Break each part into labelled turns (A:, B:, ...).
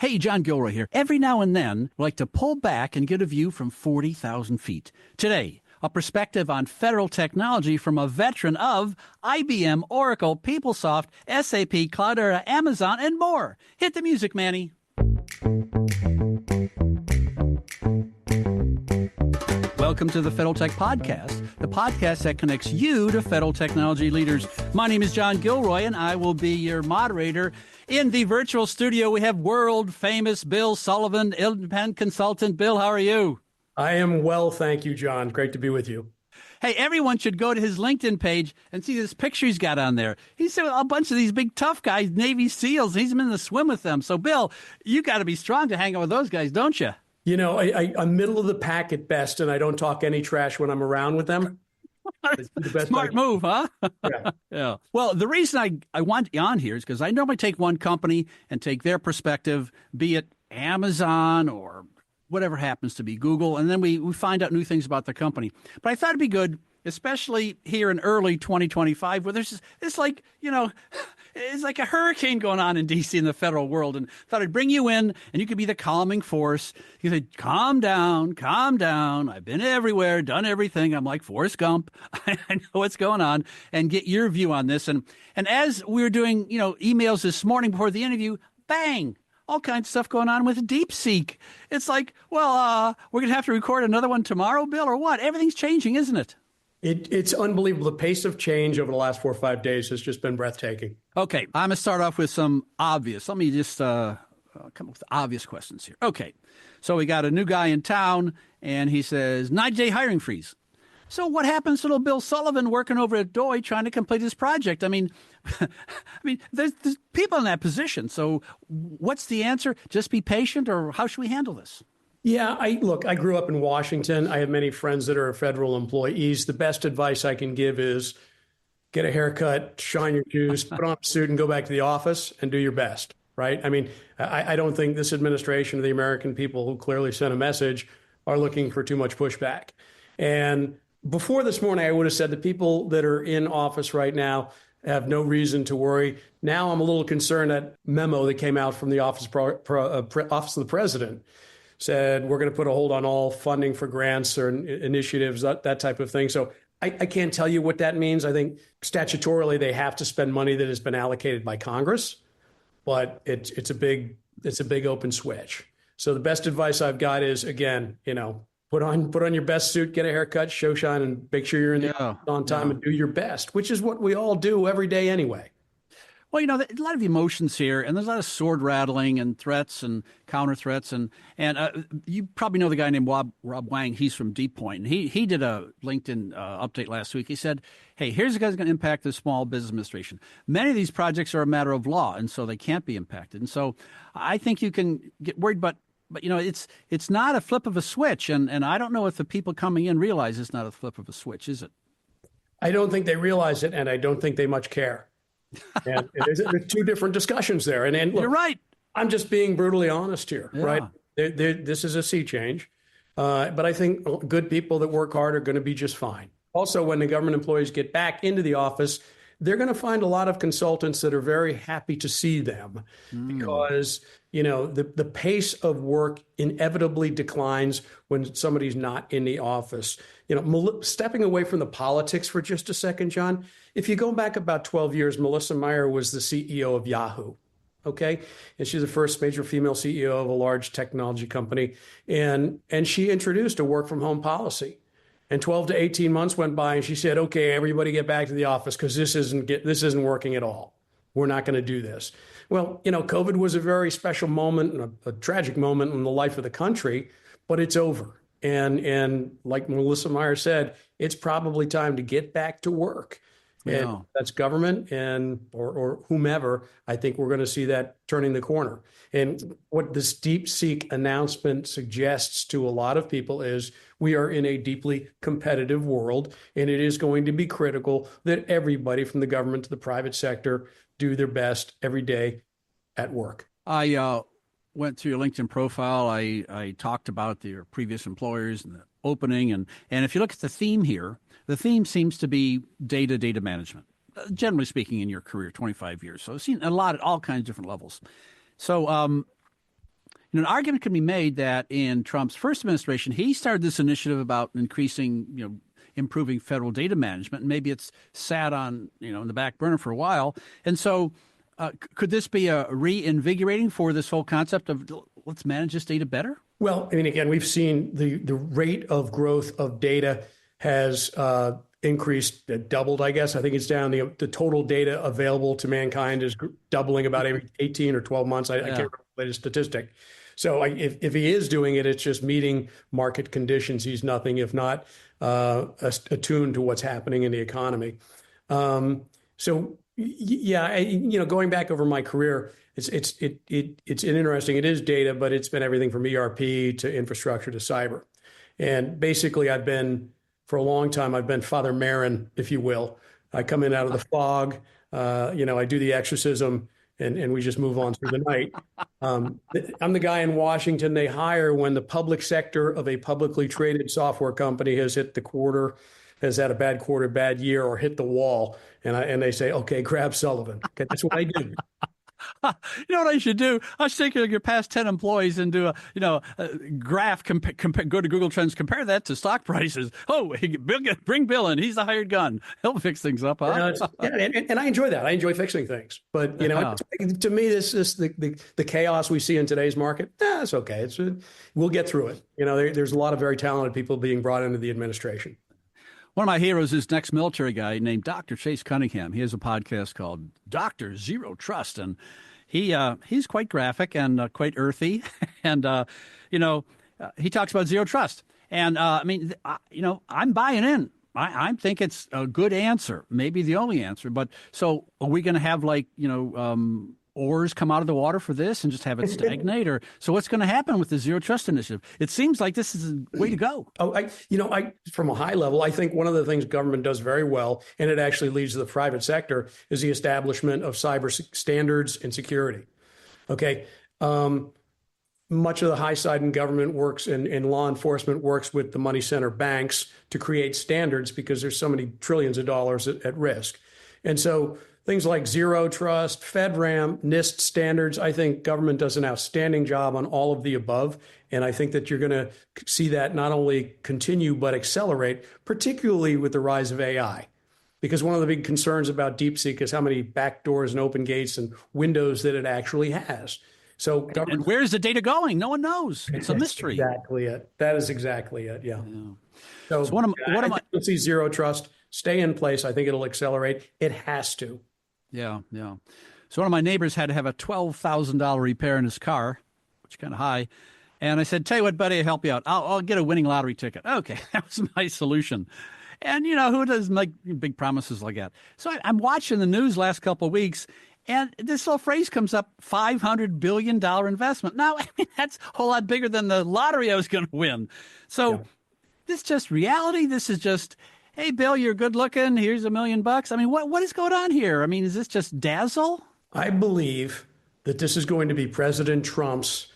A: Hey, John Gilroy here. Every now and then, we like to pull back and get a view from 40,000 feet. Today, a perspective on federal technology from a veteran of IBM, Oracle, PeopleSoft, SAP, Cloudera, Amazon, and more. Hit the music, Manny. Welcome to the Federal Tech Podcast, the podcast that connects you to federal technology leaders. My name is John Gilroy, and I will be your moderator. In the virtual studio, we have world-famous Bill Sullivan, independent consultant. Bill, how are you?
B: I am well, thank you, John. Great to be with you.
A: Hey, everyone should go to his LinkedIn page and see this picture he's got on there. He's with a bunch of these big tough guys, Navy SEALs. He's been in the swim with them. So, Bill, you got to be strong to hang out with those guys, don't you?
B: You know, I'm middle of the pack at best, and I don't talk any trash when I'm around with them.
A: Smart move, huh?
B: Yeah.
A: Yeah. Well, the reason I want you on here is because I normally take one company and take their perspective, be it Amazon or whatever happens to be Google, and then we find out new things about the company. But I thought it'd be good, especially here in early 2025, where there's it's like, you know, it's like a hurricane going on in D.C. in the federal world, and thought I'd bring you in, and you could be the calming force. You said, calm down, calm down. I've been everywhere, done everything. I'm like Forrest Gump. I know what's going on, and get your view on this. And as we were doing, you know, emails this morning before the interview, bang, all kinds of stuff going on with DeepSeek. It's like, well, we're going to have to record another one tomorrow, Bill, or what? Everything's changing, isn't it?
B: It's unbelievable. The pace of change over the last 4 or 5 days has just been breathtaking.
A: Okay, I'm going to start off with some obvious. Let me just come up with obvious questions here. Okay, so we got a new guy in town, and he says, 90-day hiring freeze. So what happens to little Bill Sullivan working over at Doi trying to complete his project? I mean, there's people in that position. So what's the answer? Just be patient, or how should we handle this?
B: Yeah, I grew up in Washington. I have many friends that are federal employees. The best advice I can give is get a haircut, shine your shoes, put on a suit, and go back to the office and do your best, right? I mean, I don't think this administration or the American people who clearly sent a message are looking for too much pushback. And before this morning, I would have said the people that are in office right now have no reason to worry. Now I'm a little concerned that memo that came out from the Office of the President said we're going to put a hold on all funding for grants or initiatives, that type of thing. So I can't tell you what that means. I think statutorily they have to spend money that has been allocated by Congress, but it's a big open switch. So the best advice I've got is, again, you know, put on your best suit, get a haircut, show shine, and make sure you're in the on time and do your best, which is what we all do every day anyway.
A: Well, you know, a lot of emotions here, and there's a lot of sword rattling and threats and counter threats, and you probably know the guy named Rob Wang. He's from Deep Point, and he did a LinkedIn update last week. He said, "Hey, here's the guy who's going to impact the Small Business Administration. Many of these projects are a matter of law, and so they can't be impacted. And so I think you can get worried, but you know, it's not a flip of a switch, and I don't know if the people coming in realize it's not a flip of a switch, is it?
B: I don't think they realize it, and I don't think they much care." And there's two different discussions there. And look,
A: you're right.
B: I'm just being brutally honest here, right? This is a sea change. But I think good people that work hard are going to be just fine. Also, when the government employees get back into the office, they're going to find a lot of consultants that are very happy to see them because, you know, the pace of work inevitably declines when somebody's not in the office. You know, stepping away from the politics for just a second, John, if you go back about 12 years, Melissa Meyer was the CEO of Yahoo. Okay. And she's the first major female CEO of a large technology company. And she introduced a work from home policy. And 12 to 18 months went by, and she said, "Okay, everybody get back to the office because this isn't working at all. We're not going to do this." Well, you know, COVID was a very special moment and a tragic moment in the life of the country, but it's over. And like Melissa Meyer said, it's probably time to get back to work. Yeah. And that's government or whomever. I think we're going to see that turning the corner. And what this DeepSeek announcement suggests to a lot of people is we are in a deeply competitive world, and it is going to be critical that everybody from the government to the private sector do their best every day at work.
A: I went through your LinkedIn profile. I talked about your previous employers and the opening. And if you look at the theme here, the theme seems to be data management, generally speaking, in your career, 25 years. So I've seen a lot at all kinds of different levels. So an argument can be made that in Trump's first administration, he started this initiative about increasing, improving federal data management. And maybe it's sat on, in the back burner for a while. And so could this be a reinvigorating for this whole concept of let's manage this data better?
B: Well, I mean, again, we've seen the rate of growth of data has increased, doubled, I guess. I think it's down. The total data available to mankind is doubling about every 18 or 12 months. I can't remember the latest statistic. So if he is doing it, it's just meeting market conditions. He's nothing if not attuned to what's happening in the economy. So yeah, going back over my career, it's interesting. It is data, but it's been everything from ERP to infrastructure to cyber. And basically, for a long time, I've been Father Marin, if you will. I come in out of the fog, I do the exorcism, and we just move on through the night. I'm the guy in Washington they hire when the public sector of a publicly traded software company has hit the quarter, has had a bad quarter, bad year, or hit the wall. And they say, okay, grab Sullivan. Okay, that's what I do.
A: You know what I should do? I should take your past 10 employees and do a graph, go to Google Trends, compare that to stock prices. Oh, bring Bill in. He's the hired gun. He'll fix things up. Huh?
B: And I enjoy that. I enjoy fixing things. But, to me, this is the chaos we see in today's market. It's okay. We'll get through it. There's a lot of very talented people being brought into the administration.
A: One of my heroes is an ex-military guy named Dr. Chase Cunningham. He has a podcast called Dr. Zero Trust, and he's quite graphic and quite earthy. And, he talks about zero trust. And, I'm buying in. I think it's a good answer, maybe the only answer. But so are we going to have ores come out of the water for this and just have it stagnate? Or so what's going to happen with the Zero Trust Initiative? It seems like this is a way to go.
B: From a high level, I think one of the things government does very well, and it actually leads to the private sector, is the establishment of cyber standards and security. Okay. Much of the high side in government works and law enforcement works with the money center banks to create standards because there's so many trillions of dollars at risk. And so things like Zero Trust, FedRAMP, NIST standards, I think government does an outstanding job on all of the above. And I think that you're going to see that not only continue, but accelerate, particularly with the rise of AI. Because one of the big concerns about DeepSeek is how many backdoors and open gates and windows that it actually has. So
A: and where's the data going? No one knows. It's a mystery.
B: Exactly it. That is exactly it. Yeah. So
A: I
B: see Zero Trust stay in place. I think it'll accelerate. It has to.
A: Yeah. So one of my neighbors had to have a $12,000 repair in his car, which is kind of high. And I said, tell you what, buddy, I'll help you out. I'll get a winning lottery ticket. Okay, that was my solution. And, who doesn't make big promises like that? So I'm watching the news last couple of weeks, and this little phrase comes up, $500 billion investment. Now, that's a whole lot bigger than the lottery I was going to win. So This is just reality. This is just, hey, Bill, you're good looking. Here's $1 million. I mean, what is going on here? I mean, is this just dazzle?
B: I believe that this is going to be President Trump's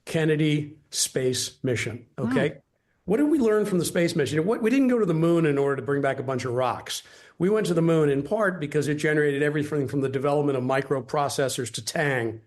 B: Kennedy space mission. Okay. What did we learn from the space mission? We didn't go to the moon in order to bring back a bunch of rocks. We went to the moon in part because it generated everything from the development of microprocessors to Tang.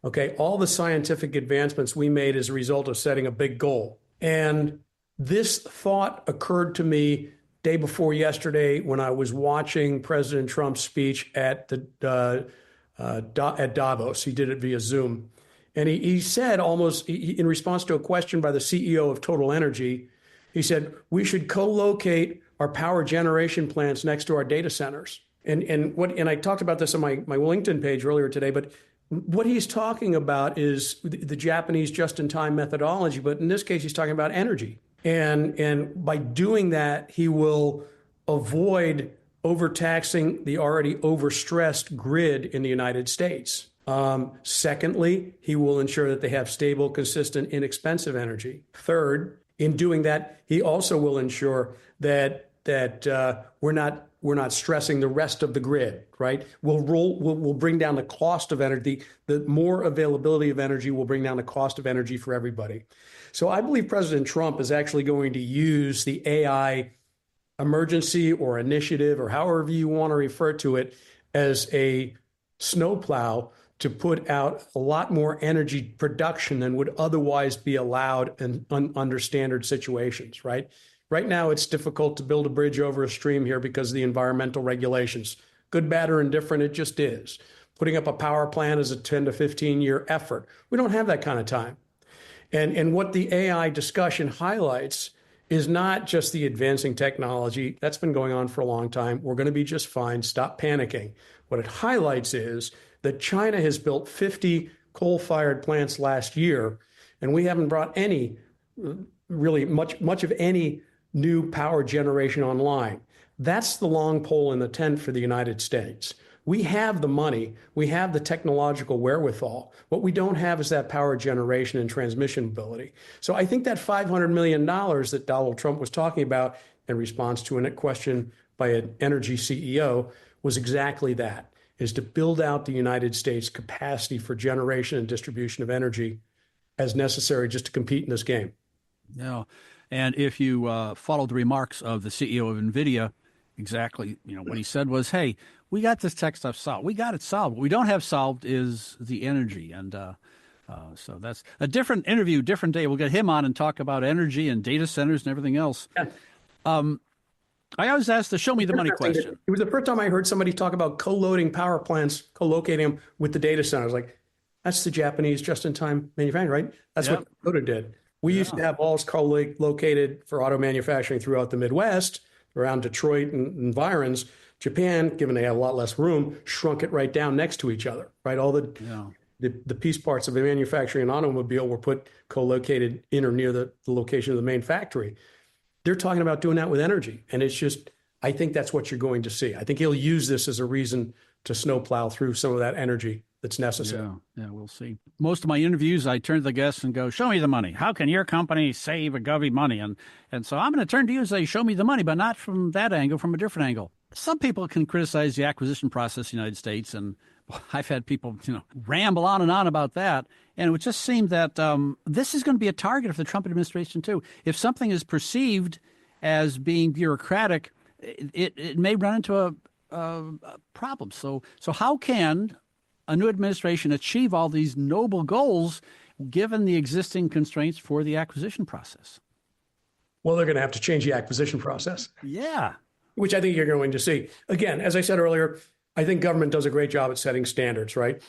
B: Okay. All the scientific advancements we made as a result of setting a big goal. And this thought occurred to me day before yesterday when I was watching President Trump's speech at at Davos. He did it via Zoom. And he said in response to a question by the CEO of Total Energy, he said, we should co-locate our power generation plants next to our data centers. And I talked about this on my LinkedIn page earlier today, but what he's talking about is the Japanese just-in-time methodology. But in this case, he's talking about energy. And by doing that, he will avoid overtaxing the already overstressed grid in the United States. Secondly, he will ensure that they have stable, consistent, inexpensive energy. Third, in doing that, he also will ensure that we're not stressing the rest of the grid. Right? We'll bring down the cost of energy. The more availability of energy will bring down the cost of energy for everybody. So I believe President Trump is actually going to use the AI emergency or initiative, or however you want to refer to it, as a snowplow to put out a lot more energy production than would otherwise be allowed under standard situations, right? Right now, it's difficult to build a bridge over a stream here because of the environmental regulations. Good, bad, or indifferent, it just is. Putting up a power plant is a 10 to 15-year effort. We don't have that kind of time. And what the AI discussion highlights is not just the advancing technology. That's been going on for a long time. We're going to be just fine. Stop panicking. What it highlights is that China has built 50 coal-fired plants last year, and we haven't brought any, really much of any new power generation online. That's the long pole in the tent for the United States. We have the money, we have the technological wherewithal. What we don't have is that power generation and transmission ability. So I think that $500 million that Donald Trump was talking about in response to a question by an energy CEO was exactly that, is to build out the United States capacity for generation and distribution of energy as necessary just to compete in this game.
A: Yeah. And if you follow the remarks of the CEO of NVIDIA, exactly, what he said was, hey, we got this tech stuff solved. We got it solved. What we don't have solved is the energy. And so that's a different interview, different day. We'll get him on and talk about energy and data centers and everything else. Yeah. I always ask the show me the money question.
B: It was the first time I heard somebody talk about co-loading power plants, co-locating them with the data centers. Like, that's the Japanese just-in-time manufacturing, right? That's what Dakota did. We used to have all co-located for auto manufacturing throughout the Midwest, around Detroit and environs. Japan, given they have a lot less room, shrunk it right down next to each other, right? All the piece parts of a manufacturing an automobile were put co-located in or near the location of the main factory. They're talking about doing that with energy. And it's just, I think that's what you're going to see. I think he'll use this as a reason to snowplow through some of that energy that's necessary.
A: Yeah, we'll see. Most of my interviews, I turn to the guests and go, show me the money. How can your company save a govy money? And so I'm going to turn to you and say, show me the money, but not from that angle, from a different angle. Some people can criticize the acquisition process in the United States, and I've had people, ramble on and on about that. And it would just seem that this is going to be a target of the Trump administration, too. If something is perceived as being bureaucratic, it may run into a problem. So how can a new administration achieve all these noble goals given the existing constraints for the acquisition process?
B: Well, they're going to have to change the acquisition process.
A: Yeah.
B: Which I think you're going to see. Again, as I said earlier, I think government does a great job at setting standards, right?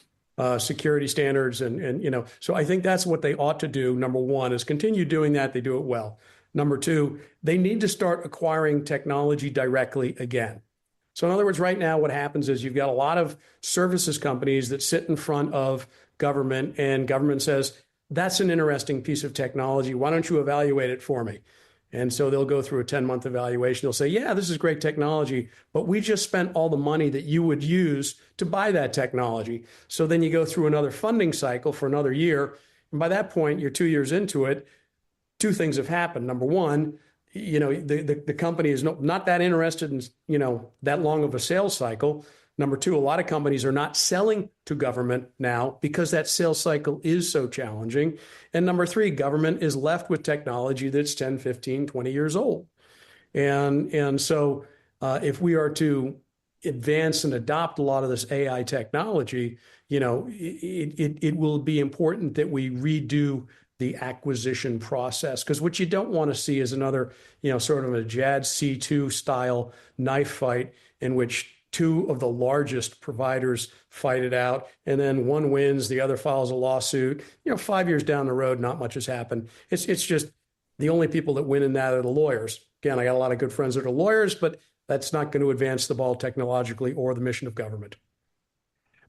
B: Security standards. And so I think that's what they ought to do. Number one is continue doing that. They do it well. Number two, they need to start acquiring technology directly again. So in other words, right now, what happens is you've got a lot of services companies that sit in front of government, and government says, that's an interesting piece of technology. Why don't you evaluate it for me? And so they'll go through a 10-month evaluation. They'll say, yeah, this is great technology, but we just spent all the money that you would use to buy that technology. So then you go through another funding cycle for another year. And by that point, you're 2 years into it. Two things have happened. Number one, the company is not that interested in, that long of a sales cycle. Number two, a lot of companies are not selling to government now because that sales cycle is so challenging. And number three, government is left with technology that's 10, 15, 20 years old. And so if we are to advance and adopt a lot of this AI technology, it will be important that we redo the acquisition process, because what you don't want to see is another, sort of a JAD C2 style knife fight in which two of the largest providers fight it out, and then one wins, the other files a lawsuit. 5 years down the road, not much has happened. It's just the only people that win in that are the lawyers. Again, I got a lot of good friends that are lawyers, but that's not going to advance the ball technologically or the mission of government.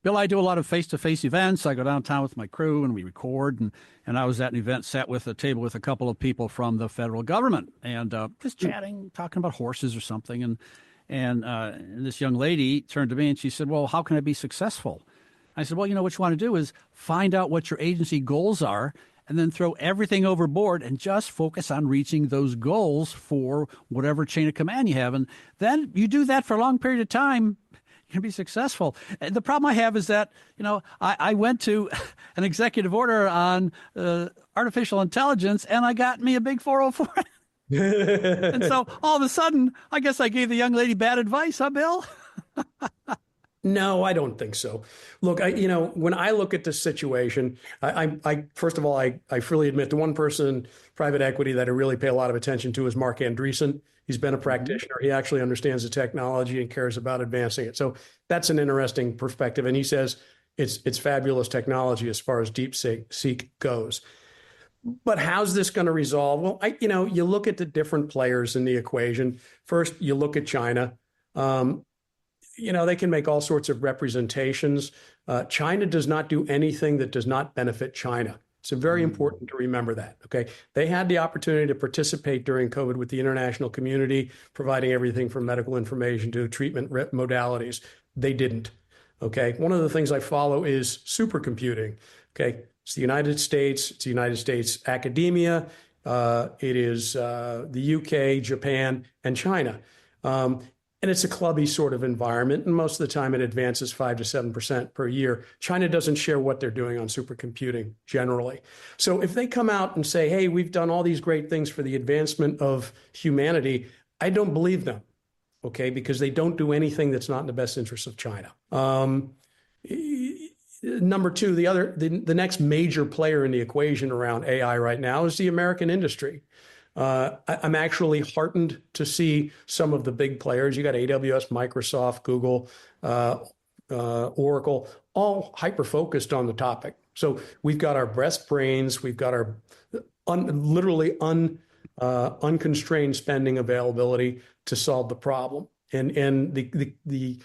A: Bill, I do a lot of face-to-face events. I go downtown with my crew and we record. And I was at an event, sat with a table with a couple of people from the federal government and just chatting, talking about horses or something. And this young lady turned to me and she said, well, how can I be successful? I said, well, what you want to do is find out what your agency goals are and then throw everything overboard and just focus on reaching those goals for whatever chain of command you have. And then you do that for a long period of time, you can be successful. And the problem I have is that, I went to an executive order on artificial intelligence and I got me a big 404. And so all of a sudden, I guess I gave the young lady bad advice, huh, Bill?
B: No, I don't think so. Look, when I look at this situation, I first of all, I freely admit the one person in private equity that I really pay a lot of attention to is Mark Andreessen. He's been a practitioner. He actually understands the technology and cares about advancing it. So that's an interesting perspective. And he says it's fabulous technology as far as DeepSeek goes. But how's this going to resolve? Well, you look at the different players in the equation. First, you look at China. They can make all sorts of representations. China does not do anything that does not benefit China. It's very important to remember that. Okay. They had the opportunity to participate during COVID with the international community, providing everything from medical information to treatment modalities. They didn't. Okay. One of the things I follow is supercomputing. Okay. It's the United States. It's the United States academia. It is the UK, Japan, and China. And it's a clubby sort of environment. And most of the time it advances 5 to 7% per year. China doesn't share what they're doing on supercomputing generally. So if they come out and say, hey, we've done all these great things for the advancement of humanity, I don't believe them, okay, because they don't do anything that's not in the best interest of China. Number two, the next major player in the equation around AI right now is the American industry. I'm actually heartened to see some of the big players. You got AWS, Microsoft, Google, Oracle, all hyper-focused on the topic. So we've got our best brains, we've got our literally unconstrained spending availability to solve the problem. And the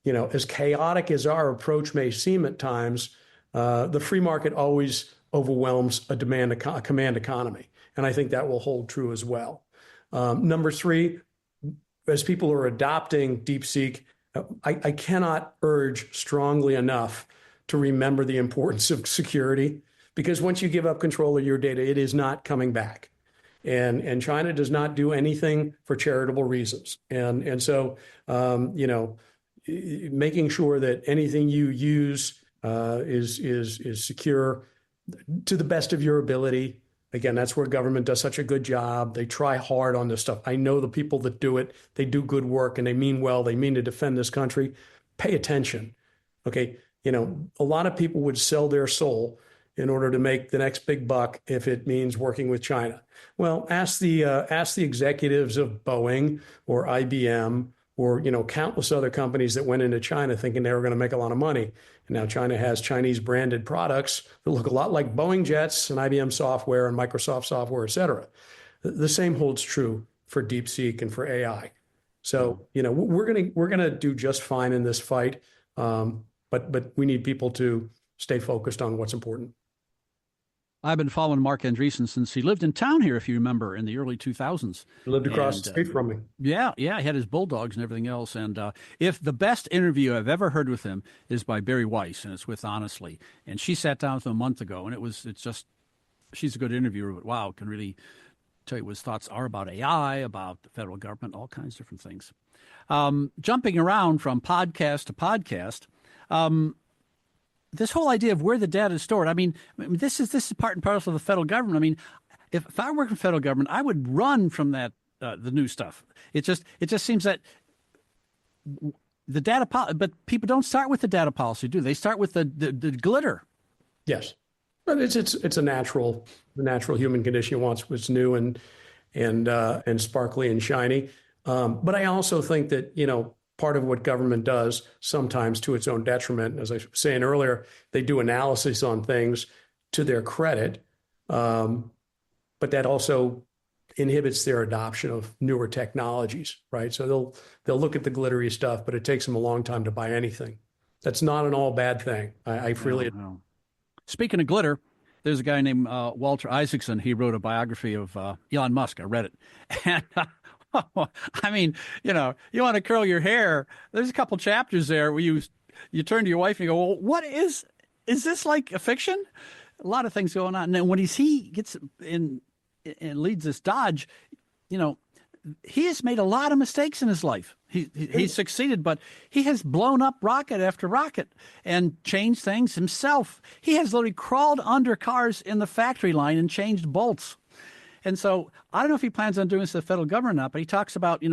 B: as chaotic as our approach may seem at times, the free market always overwhelms a command economy. And I think that will hold true as well. Number three, as people are adopting DeepSeek, I cannot urge strongly enough to remember the importance of security, because once you give up control of your data, it is not coming back. And China does not do anything for charitable reasons. And so, making sure that anything you use is secure to the best of your ability. Again, that's where government does such a good job. They try hard on this stuff. I know the people that do it, they do good work and they mean well. They mean to defend this country. Pay attention. Okay. A lot of people would sell their soul in order to make the next big buck if it means working with China. Well, ask the executives of Boeing or IBM or, countless other companies that went into China thinking they were going to make a lot of money. And now China has Chinese branded products that look a lot like Boeing jets and IBM software and Microsoft software, et cetera. The same holds true for DeepSeek and for AI. So, we're gonna do just fine in this fight, but we need people to stay focused on what's important.
A: I've been following Mark Andreessen since he lived in town here, if you remember, in the early 2000s.
B: He lived across the street from me.
A: Yeah, he had his bulldogs and everything else. And if the best interview I've ever heard with him is by Barry Weiss, and it's with Honestly. And she sat down with him a month ago, and she's a good interviewer, but wow, can really tell you what his thoughts are about AI, about the federal government, all kinds of different things. Jumping around from podcast to podcast, this whole idea of where the data is stored. I mean, this is part and parcel of the federal government. I mean, if I work in the federal government, I would run from that the new stuff. It just seems that the data but people don't start with the data policy, do they? Start with the glitter.
B: Yes, but it's a natural human condition. Wants what's new and sparkly and shiny. But I also think that part of what government does, sometimes to its own detriment, as I was saying earlier, they do analysis on things to their credit, but that also inhibits their adoption of newer technologies, right? So they'll look at the glittery stuff, but it takes them a long time to buy anything. That's not an all bad thing. I freely.
A: No. Speaking of glitter, there's a guy named Walter Isaacson. He wrote a biography of Elon Musk. I read it, and. I mean, you want to curl your hair. There's a couple chapters there where you turn to your wife and you go, well, what is this like a fiction? A lot of things going on. And then when he gets in and leads this dodge, he has made a lot of mistakes in his life. He's succeeded, but he has blown up rocket after rocket and changed things himself. He has literally crawled under cars in the factory line and changed bolts. And so I don't know if he plans on doing this to the federal government or not, but he talks about,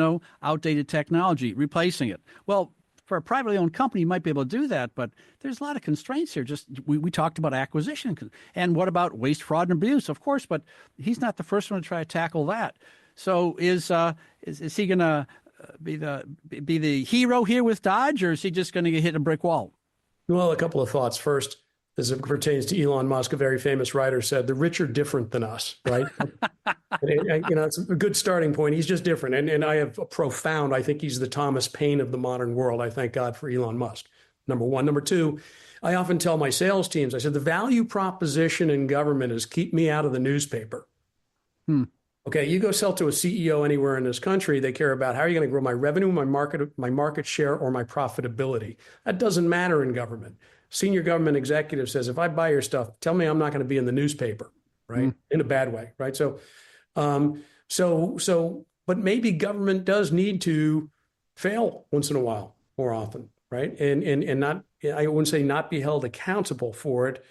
A: outdated technology, replacing it. Well, for a privately owned company, you might be able to do that, but there's a lot of constraints here. Just we talked about acquisition, and what about waste, fraud, and abuse? Of course, but he's not the first one to try to tackle that. So is he going to be the hero here with Dodge, or is he just going to get hit a brick wall?
B: Well, a couple of thoughts. First, as it pertains to Elon Musk, a very famous writer said, the rich are different than us, right? It's a good starting point. He's just different. And I have a profound, I think he's the Thomas Paine of the modern world. I thank God for Elon Musk, number one. Number two, I often tell my sales teams, I said, the value proposition in government is keep me out of the newspaper. Okay, you go sell to a CEO anywhere in this country, they care about how are you going to grow my revenue, my market share, or my profitability. That doesn't matter in government. Senior government executive says, if I buy your stuff, tell me I'm not going to be in the newspaper, right? In a bad way, right? But maybe government does need to fail once in a while, more often, right? And not, I wouldn't say not be held accountable for it,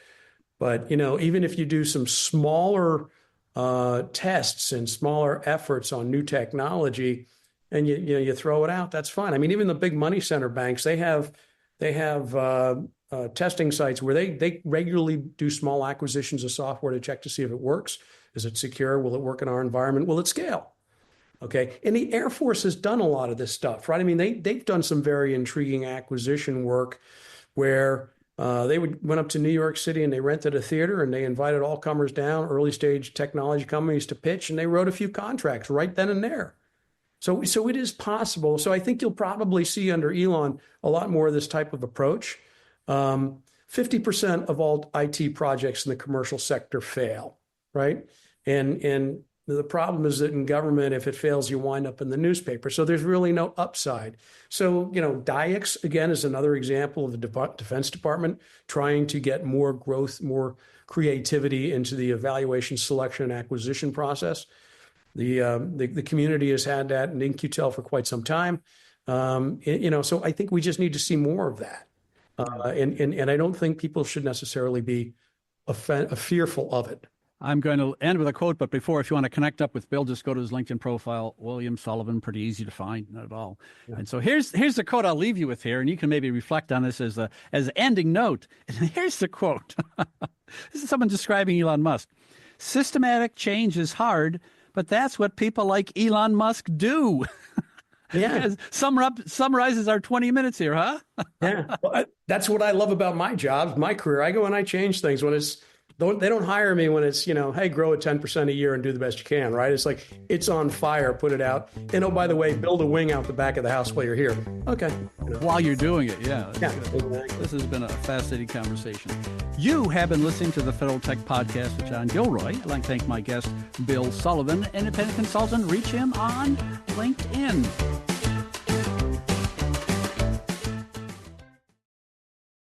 B: but, even if you do some smaller tests and smaller efforts on new technology and you throw it out, that's fine. I mean, even the big money center banks, they have testing sites where they regularly do small acquisitions of software to check to see if it works. Is it secure? Will it work in our environment? Will it scale? Okay. And the Air Force has done a lot of this stuff, right? I mean, they've done some very intriguing acquisition work where they went up to New York City and they rented a theater and they invited all comers down, early stage technology companies to pitch, and they wrote a few contracts right then and there. So it is possible. So I think you'll probably see under Elon a lot more of this type of approach. 50% of all IT projects in the commercial sector fail, right? And the problem is that in government, if it fails, you wind up in the newspaper. So there's really no upside. So, DIEX, again, is another example of the Defense Department trying to get more growth, more creativity into the evaluation, selection, and acquisition process. The community has had that in In-Q-Tel for quite some time. So I think we just need to see more of that. And I don't think people should necessarily be fearful of it.
A: I'm going to end with a quote, but before, if you want to connect up with Bill, just go to his LinkedIn profile, William Sullivan, pretty easy to find, not at all. Yeah. And so here's the quote I'll leave you with here, and you can maybe reflect on this as an ending note. And here's the quote. This is someone describing Elon Musk. Systematic change is hard, but that's what people like Elon Musk do. Yeah. Summarizes our 20 minutes here, huh?
B: Yeah. Well, that's what I love about my job, my career. I go and I change things when they don't hire me when it's, hey, grow at 10% a year and do the best you can, right? It's like, it's on fire, put it out. And oh, by the way, build a wing out the back of the house while you're here. Okay.
A: While you're doing it, yeah.
B: Yeah.
A: This has been a fascinating conversation. You have been listening to the Federal Tech Podcast with John Gilroy. I'd like to thank my guest, Bill Sullivan, independent consultant. Reach him on LinkedIn.